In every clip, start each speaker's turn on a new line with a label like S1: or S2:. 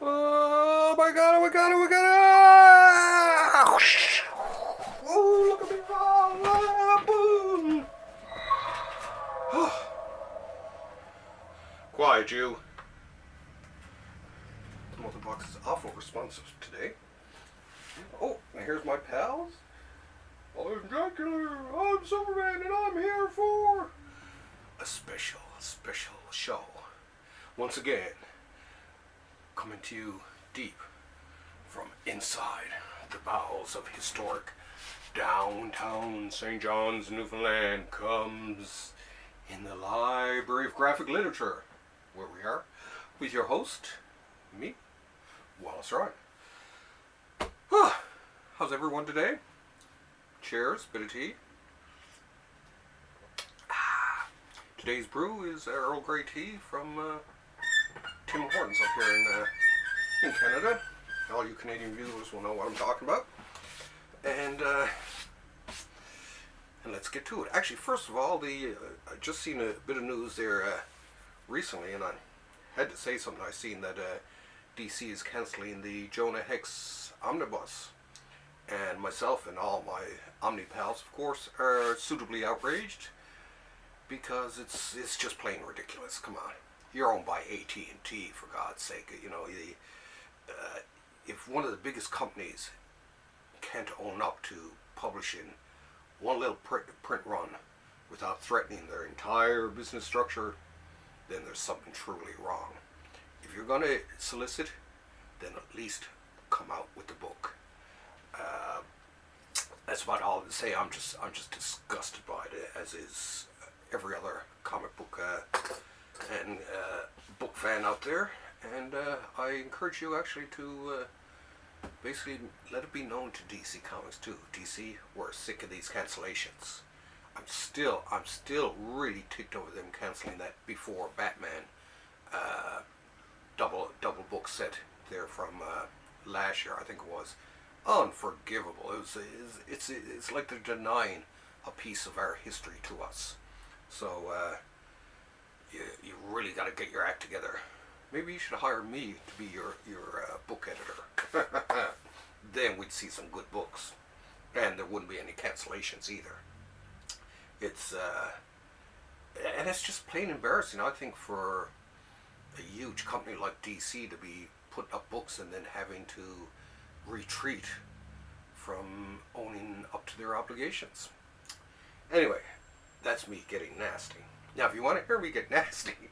S1: Oh my god, oh my god, oh my god! Oh, look at me fall! Boom! Quiet, you. The motherbox is awful responsive today. Oh, and here's my pals. I'm Dracula, I'm Superman, and I'm here for a special show. Once again, coming to you deep from inside the bowels of historic downtown St. John's, Newfoundland, comes in the Library of Graphic Literature, where we are with your host, me, Wallace Ryan. How's everyone today? Cheers, bit of tea. Today's brew is Earl Grey tea from Tim Hortons up here in Canada. All you Canadian viewers will know what I'm talking about. And let's get to it. Actually, first of all, I just seen a bit of news there recently, and I had to say something. I seen that DC is cancelling the Jonah Hex Omnibus. And myself and all my Omni pals, of course, are suitably outraged because it's just plain ridiculous. Come on, you're owned by AT&T, for God's sake. You know, if one of the biggest companies can't own up to publishing one little print run without threatening their entire business structure, then there's something truly wrong. If you're going to solicit, then at least come out with the book. That's about all to say. I'm just disgusted by it, as is every other comic book and book fan out there. And I encourage you actually to basically let it be known to DC Comics too. DC, we're sick of these cancellations. I'm still really ticked over them canceling that Before Batman double book set there from last year, I think it was. Unforgivable. It's like they're denying a piece of our history to us. So you really got to get your act together. Maybe you should hire me to be your book editor. Then we'd see some good books, and there wouldn't be any cancellations either. It's just plain embarrassing, I think, for a huge company like DC to be putting up books and then having to retreat from owning up to their obligations. Anyway, that's me getting nasty. Now, if you want to hear me get nasty,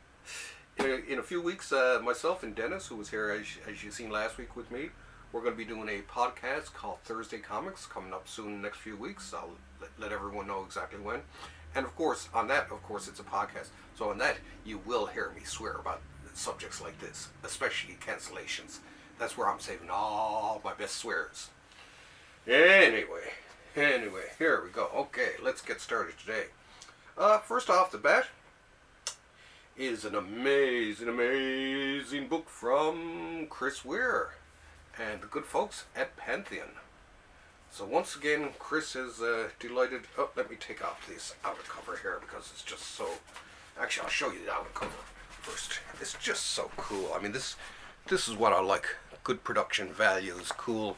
S1: in a few weeks, myself and Dennis, who was here as you seen last week with me, we're going to be doing a podcast called Thursday Comics, coming up soon in the next few weeks. I'll let everyone know exactly when. And of course, on that, it's a podcast. So on that, you will hear me swear about subjects like this, especially cancellations. That's where I'm saving all my best swears. Anyway, here we go. Okay, let's get started today. First off the bat is an amazing book from Chris Ware and the good folks at Pantheon. So once again, Chris is delighted. Oh, let me take off this outer cover here because it's just so... Actually, I'll show you the outer cover first. It's just so cool. I mean, this is what I like. Good production values, cool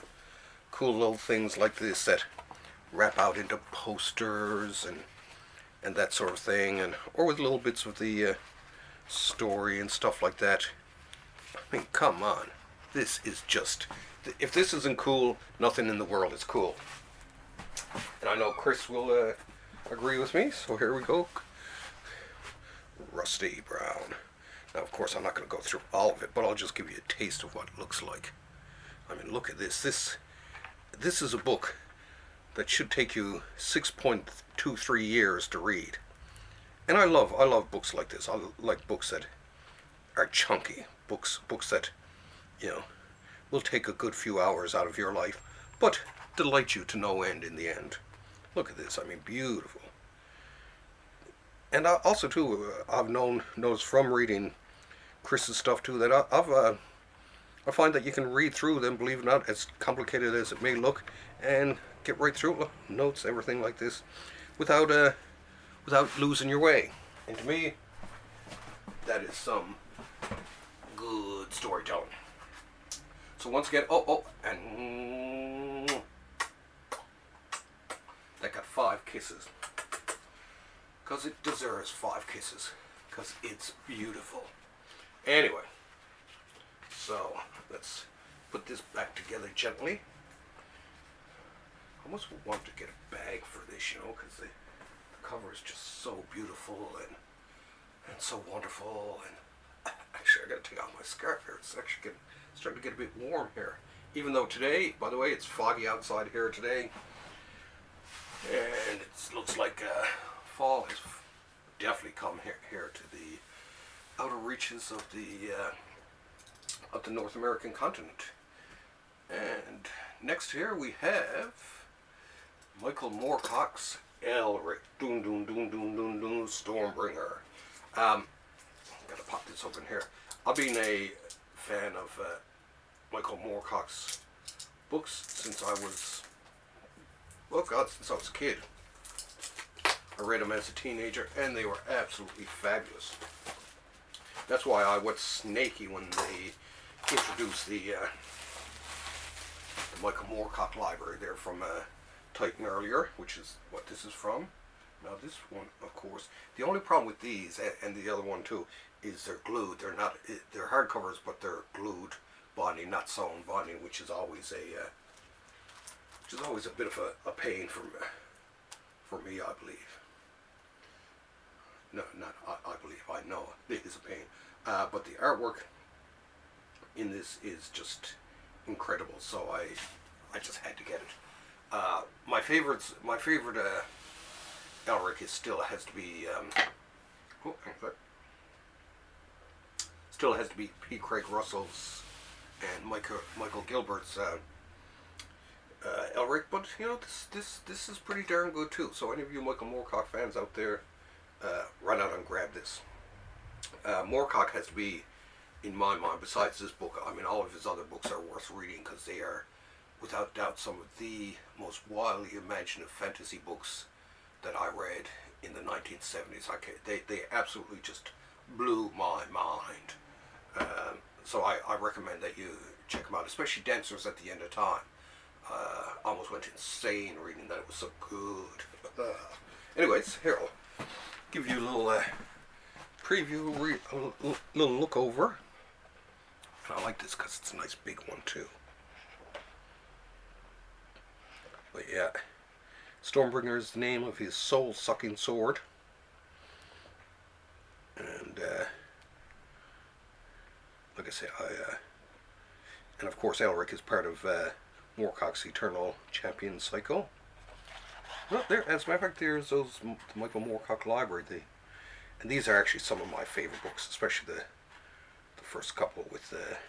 S1: little things like this that wrap out into posters and that sort of thing, or with little bits of the story and stuff like that. I mean, come on. This is just... If this isn't cool, nothing in the world is cool. And I know Chris will agree with me, so here we go. Rusty brown. Now, of course, I'm not going to go through all of it, but I'll just give you a taste of what it looks like. I mean, look at this. This is a book that should take you 6.23 years to read. And I love books like this. I like books that are chunky. Books that, will take a good few hours out of your life, but delight you to no end in the end. Look at this. I mean, beautiful. And also, too, I've noticed from reading Chris's stuff, too, that I find that you can read through them, believe it or not, as complicated as it may look, and get right through it, notes, everything like this, without losing your way. And to me, that is some good storytelling. So once again, and that got 5 kisses. Because it deserves 5 kisses. Because it's beautiful. Anyway, so let's put this back together gently. I almost want to get a bag for this, because the cover is just so beautiful and so wonderful. And actually, I got to take off my scarf here. It's actually starting to get a bit warm here. Even though today, by the way, it's foggy outside here today, and it looks like fall has definitely come here to the outer reaches of the North American continent. And next here we have Michael Moorcock's Elric, Stormbringer. Gotta pop this open here. I've been a fan of Michael Moorcock's books since I was a kid. I read them as a teenager, and they were absolutely fabulous. That's why I was snaky when they introduced the Michael Moorcock library there from Titan earlier, which is what this is from. Now this one, of course, the only problem with these and the other one too is they're glued. They're hardcovers, but they're glued binding, not sewn binding, which is always a bit of a pain for me, I believe. No, not I believe. I know it is a pain. But the artwork in this is just incredible. So I just had to get it. My favorite Elric still has to be P. Craig Russell's and Michael Gilbert's Elric, but this is pretty darn good too. So any of you Michael Moorcock fans out there, run out and grab this. Moorcock has to be, in my mind, besides this book, I mean all of his other books are worth reading because they are without doubt some of the most wildly imaginative fantasy books that I read in the 1970s. They absolutely just blew my mind. So I recommend that you check them out, especially Dancers at the End of Time. Almost went insane reading that. It was so good. Anyways, here I'll give you a little preview, a little look over. And I like this because it's a nice big one too. But yeah, Stormbringer is the name of his soul-sucking sword. And like I say, and of course Elric is part of Moorcock's Eternal Champion cycle. Well, there, as a matter of fact, there's the Michael Moorcock library. And these are actually some of my favorite books, especially the first couple with the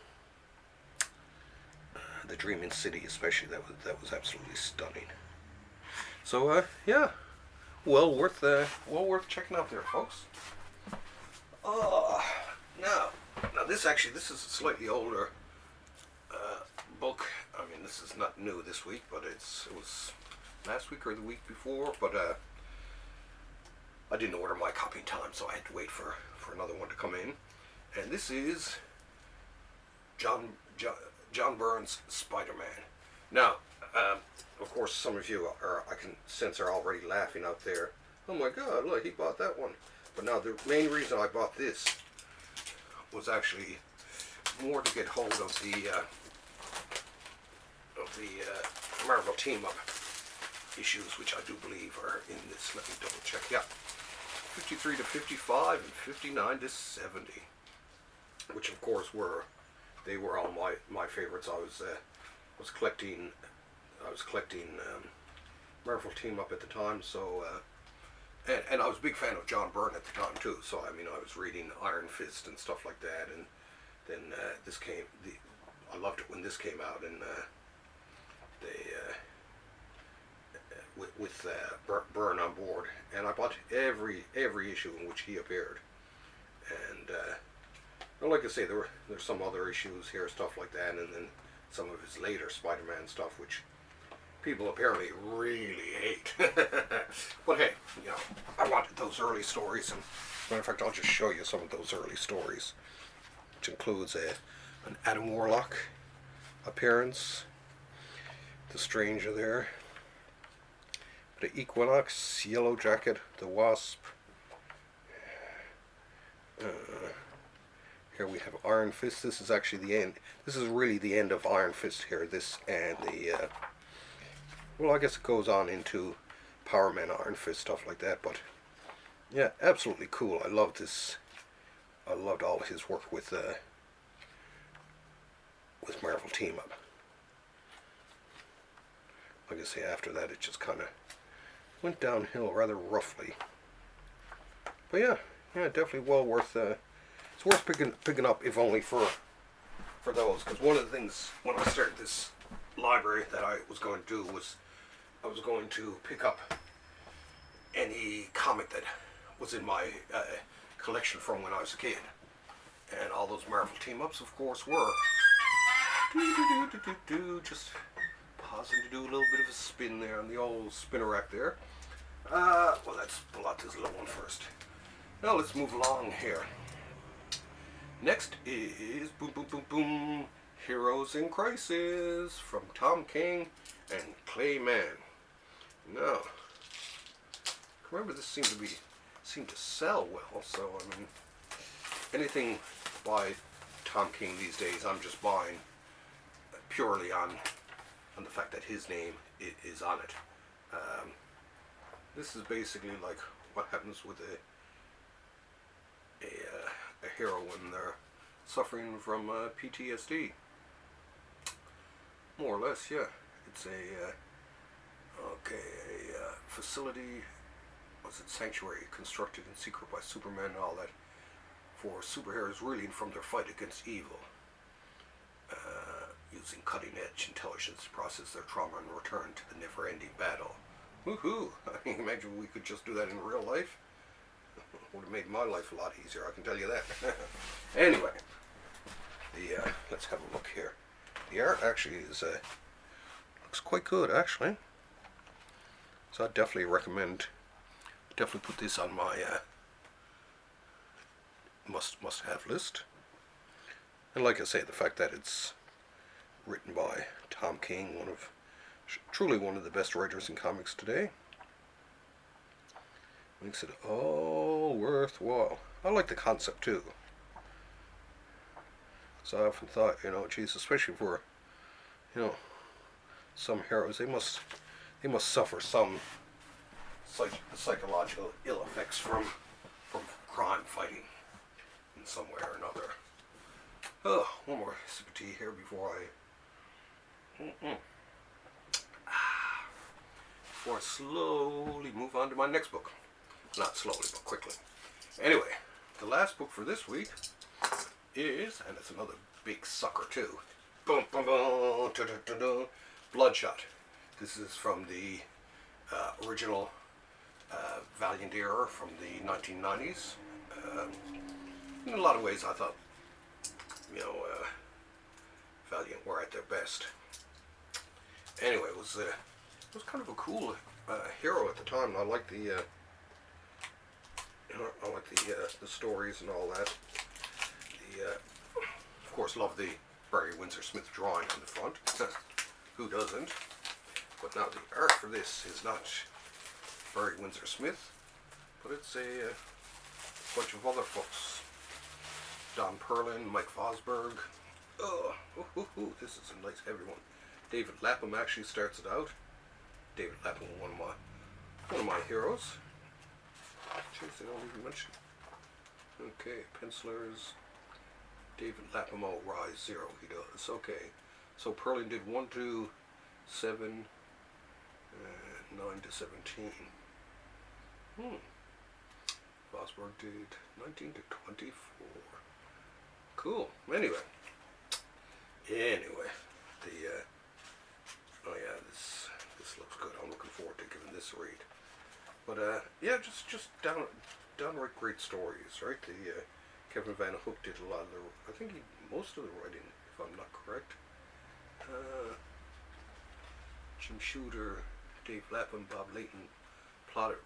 S1: Dreaming City, especially. That was absolutely stunning. So yeah, well worth checking out there, folks. Now this is a slightly older book. I mean, this is not new this week, but it was last week or the week before. But I didn't order my copy in time, so I had to wait for another one to come in. And this is John Byrne's Spider-Man. Now, of course, some of you I can sense are already laughing out there. Oh my God, look, he bought that one. But now the main reason I bought this was actually more to get hold of the Marvel team-up issues, which I do believe are in this. Let me double check. Yeah, 53 to 55 and 59 to 70, which of course were all my favorites. I was collecting Marvel team-up at the time, so and I was a big fan of John Byrne at the time too. So I mean, I was reading Iron Fist and stuff like that, and then this came. I loved it when this came out, and with Byrne on board, and I bought every issue in which he appeared, and well, like I say, there's some other issues here, stuff like that, and then some of his later Spider-Man stuff, which people apparently really hate. But hey, I wanted those early stories, and as a matter of fact, I'll just show you some of those early stories, which includes an Adam Warlock appearance. The Stranger there. The Equinox, Yellow Jacket, the Wasp. Here we have Iron Fist. This is actually the end. This is really the end of Iron Fist here. This and the, well, I guess it goes on into Power Man, Iron Fist, stuff like that. But yeah, absolutely cool. I love this. I loved all his work with Marvel Team Up. Like I say, after that, it just kind of went downhill rather roughly. But yeah, definitely well worth. It's worth picking up, if only for those. Because one of the things when I started this library that I was going to do was I was going to pick up any comic that was in my collection from when I was a kid, and all those Marvel team-ups, of course, were just pausing to do a little bit of a spin there on the old spinner rack there. Well, let's pull out this little one first. Now let's move along here. Next is boom, boom, boom, boom, Heroes in Crisis from Tom King and Clay Mann. Now, remember, this seemed to sell well. So I mean, anything by Tom King these days, I'm just buying purely on the fact that his name is on it. This is basically like what happens with a hero when they're suffering from PTSD. More or less, yeah. It's a facility, was it Sanctuary, constructed in secret by Superman and all that, for superheroes reeling from their fight against evil, using cutting-edge intelligence to process their trauma and return to the never-ending battle. Woohoo! I mean, imagine we could just do that in real life. Would have made my life a lot easier, I can tell you that. Anyway, let's have a look here. The art actually is looks quite good, actually. So I definitely recommend. Definitely put this on my must-have list. And like I say, the fact that it's written by Tom King, truly one of the best writers in comics today, makes it all worthwhile. I like the concept too. So I often thought, geez, especially for, some heroes, they must suffer some psychological ill effects from crime fighting in some way or another. Oh, one more sip of tea here before I slowly move on to my next book. Not slowly, but quickly. Anyway, the last book for this week is, and it's another big sucker too, boom, boom, boom, Bloodshot. This is from the original Valiant era from the 1990s. In a lot of ways, I thought, Valiant were at their best. Anyway, it was kind of a cool hero at the time. I like the the stories and all that. Of course, love the Barry Windsor Smith drawing on the front. Who doesn't? But now the art for this is not Barry Windsor Smith, but it's a bunch of other folks. Don Perlin, Mike Fosberg. This is a nice heavy one. David Lapham actually starts it out. David Lapham, one of my heroes. Jeez, they don't even mention. Okay, pencilers. David Lapham, Rise 0, he does. Okay, so Perlin did 1 to 7, 9 to 17. Fosberg did 19 to 24. Cool. Anyway, this looks good. I'm looking forward to giving this a read. But yeah, just downright great stories, right? Kevin Vanhook did a lot of I think most of the writing, if I'm not correct. Jim Shooter, Dave Lapham, Bob Layton plotted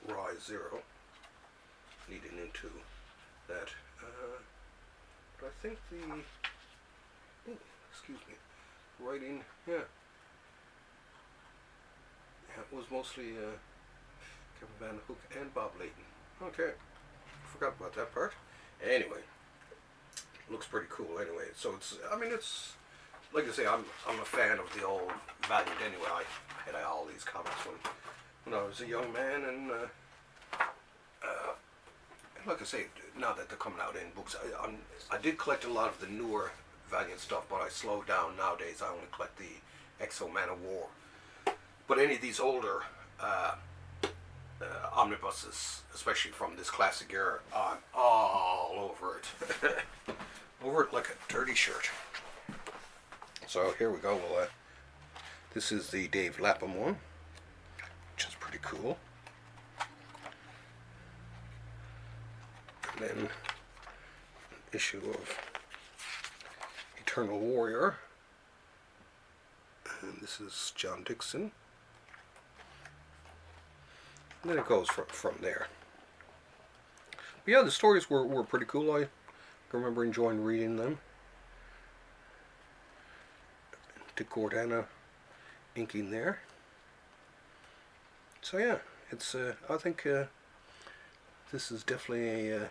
S1: Rise 0, leading into that. But I think excuse me, writing. Yeah. It was mostly Kevin Vanhook and Bob Layton. Okay. Forgot about that part. Anyway. Looks pretty cool anyway. So it's, I mean, it's, like I say, I'm a fan of the old Valiant anyway. I had all these comics when I was a young man, and like I say, now that they're coming out in books, I did collect a lot of the newer Valiant stuff, but I slowed down nowadays. I only collect the Exo Man of War. But any of these older omnibuses, especially from this classic era, I'm all over it. Over it like a dirty shirt. So here we go. Well, this is the Dave Lapham one, which is pretty cool. And then an issue of Eternal Warrior. And this is John Dixon. And then it goes from there. But yeah, the stories were pretty cool. I remember enjoying reading them. DeCarlo inking there. So yeah, it's I think this is definitely a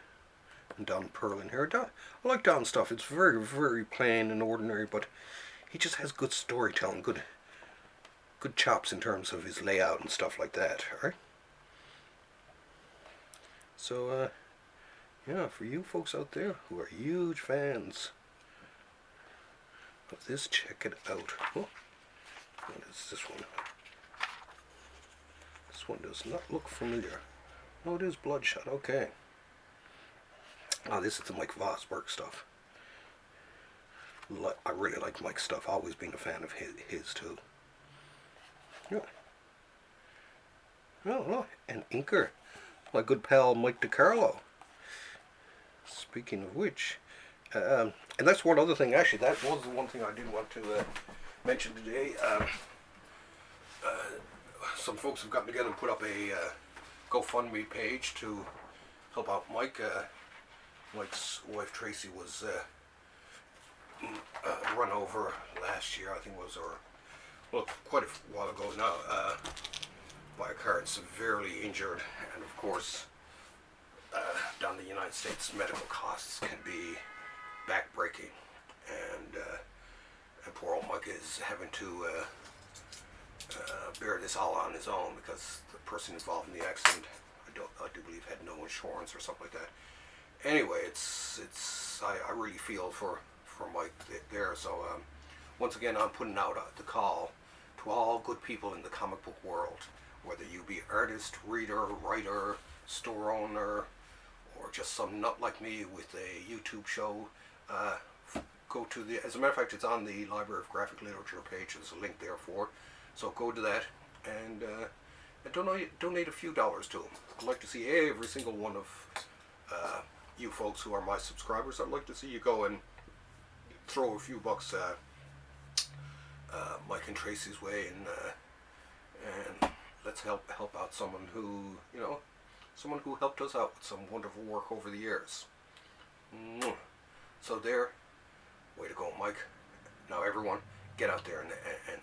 S1: Don Perlin here. I like Don's stuff. It's very, very plain and ordinary, but he just has good storytelling, good chops in terms of his layout and stuff like that. All right. So yeah, for you folks out there who are huge fans of this, check it out. Oh, what is this one? This one does not look familiar. Oh, it is Bloodshot. Okay. Oh, this is the Mike Vosberg stuff. I really like Mike's stuff. I've always been a fan of his too. Yeah. Oh, an inker. My good pal Mike DeCarlo. Speaking of which, and that's one other thing, actually, that was the one thing I did want to mention today. Some folks have gotten together and put up a GoFundMe page to help out Mike. Mike's wife Tracy was run over last year, I think it was, or well, quite a while ago now, by a car, and severely injured. And of course, down in the United States, medical costs can be backbreaking, and poor old Mike is having to bear this all on his own, because the person involved in the accident, I do believe, had no insurance or something like that. Anyway, I really feel for Mike there. So once again, I'm putting out the call to all good people in the comic book world, whether you be artist, reader, writer, store owner, or just some nut like me with a YouTube show. Go to the, as a matter of fact, it's on the Library of Graphic Literature page. There's a link there for it. So go to that and donate a few dollars to them. I'd like to see every single one of you folks who are my subscribers. I'd like to see you go and throw a few bucks Mike and Tracy's way, and let's help out someone who, someone who helped us out with some wonderful work over the years. So there, way to go, Mike. Now everyone, get out there and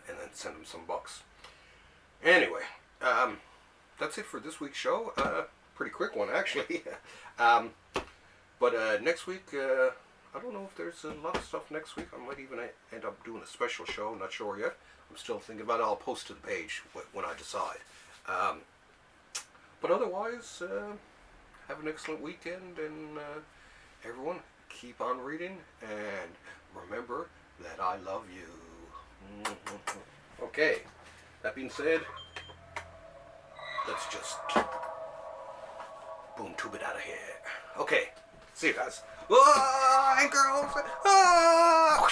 S1: then send them some bucks. Anyway, that's it for this week's show. Pretty quick one, actually. But next week, I don't know if there's a lot of stuff next week. I might even end up doing a special show. Not sure yet. I'm still thinking about it. I'll post to the page when I decide. But otherwise, have an excellent weekend, and everyone, keep on reading, and remember that I love you. Okay, that being said, let's just boom tube it out of here. Okay, see you guys. Oh, and girls. Oh.